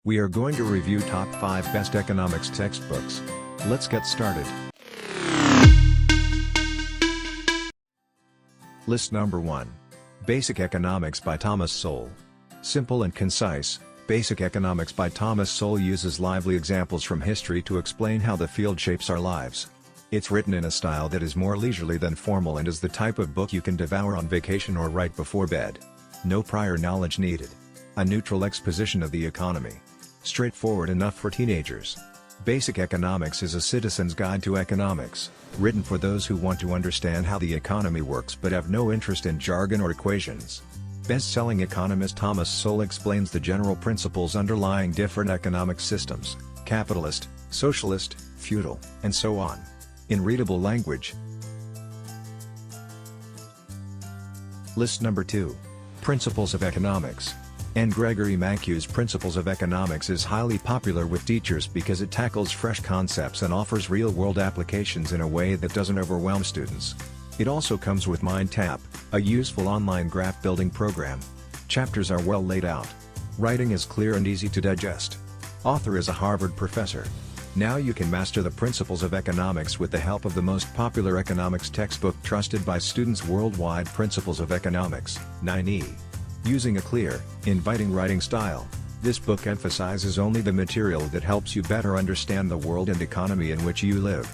We are going to review top 5 best economics textbooks. Let's get started. List number 1. Basic Economics by Thomas Sowell. Simple and concise, Basic Economics by Thomas Sowell uses lively examples from history to explain how the field shapes our lives. It's written in a style that is more leisurely than formal and is the type of book you can devour on vacation or right before bed. No prior knowledge needed. A neutral exposition of the economy. Straightforward enough for teenagers. Basic Economics is a citizen's guide to economics, written for those who want to understand how the economy works but have no interest in jargon or equations. Best-selling economist Thomas Sowell explains the general principles underlying different economic systems, capitalist, socialist, feudal, and so on, in readable language. List number 2. Principles of Economics. N. Gregory Mankiw's Principles of Economics is highly popular with teachers because it tackles fresh concepts and offers real-world applications in a way that doesn't overwhelm students. It also comes with MindTap, a useful online graph-building program. Chapters are well laid out. Writing is clear and easy to digest. Author is a Harvard professor. Now you can master the principles of economics with the help of the most popular economics textbook trusted by students worldwide. Principles of Economics, 9e. Using a clear, inviting writing style, this book emphasizes only the material that helps you better understand the world and economy in which you live.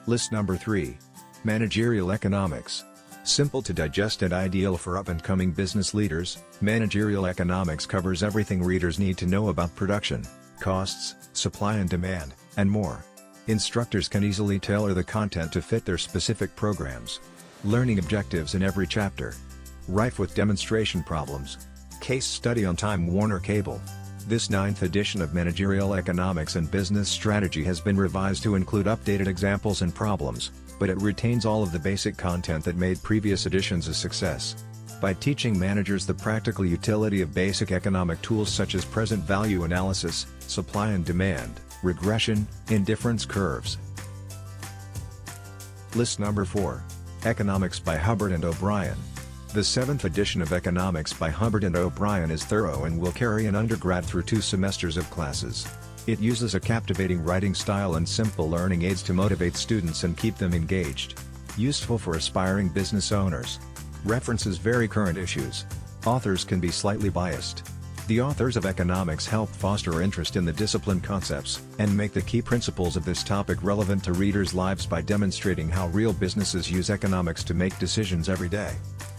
List number 3. Managerial Economics. Simple to digest and ideal for up-and-coming business leaders, Managerial Economics covers everything readers need to know about production, costs, supply and demand, and more. Instructors can easily tailor the content to fit their specific programs. Learning objectives in every chapter. Rife with demonstration problems. Case study on Time Warner Cable. This 9th edition of Managerial Economics and Business Strategy has been revised to include updated examples and problems, but it retains all of the basic content that made previous editions a success. By teaching managers the practical utility of basic economic tools such as present value analysis, supply and demand, regression, indifference curves. List number 4. Economics by Hubbard and O'Brien. The 7th edition of Economics by Hubbard and O'Brien is thorough and will carry an undergrad through 2 semesters of classes. It uses a captivating writing style and simple learning aids to motivate students and keep them engaged. Useful for aspiring business owners. References very current issues. Authors can be slightly biased. The authors of economics help foster interest in the discipline concepts, and make the key principles of this topic relevant to readers' lives by demonstrating how real businesses use economics to make decisions every day.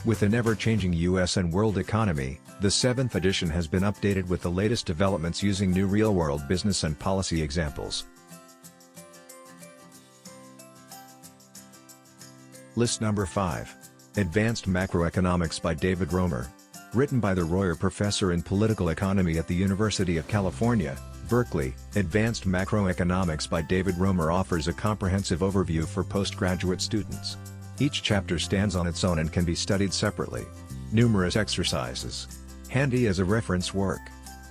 With an ever-changing US and world economy, the 7th edition has been updated with the latest developments using new real-world business and policy examples. List number 5. Advanced Macroeconomics by David Romer. Written by the Royer Professor in Political Economy at the University of California, Berkeley, Advanced Macroeconomics by David Romer offers a comprehensive overview for postgraduate students. Each chapter stands on its own and can be studied separately. Numerous exercises. Handy as a reference work.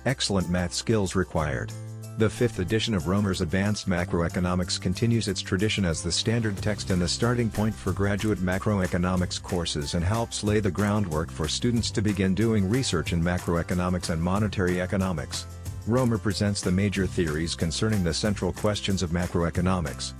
Excellent math skills required. The 5th edition of Romer's Advanced Macroeconomics continues its tradition as the standard text and the starting point for graduate macroeconomics courses and helps lay the groundwork for students to begin doing research in macroeconomics and monetary economics. Romer presents the major theories concerning the central questions of macroeconomics.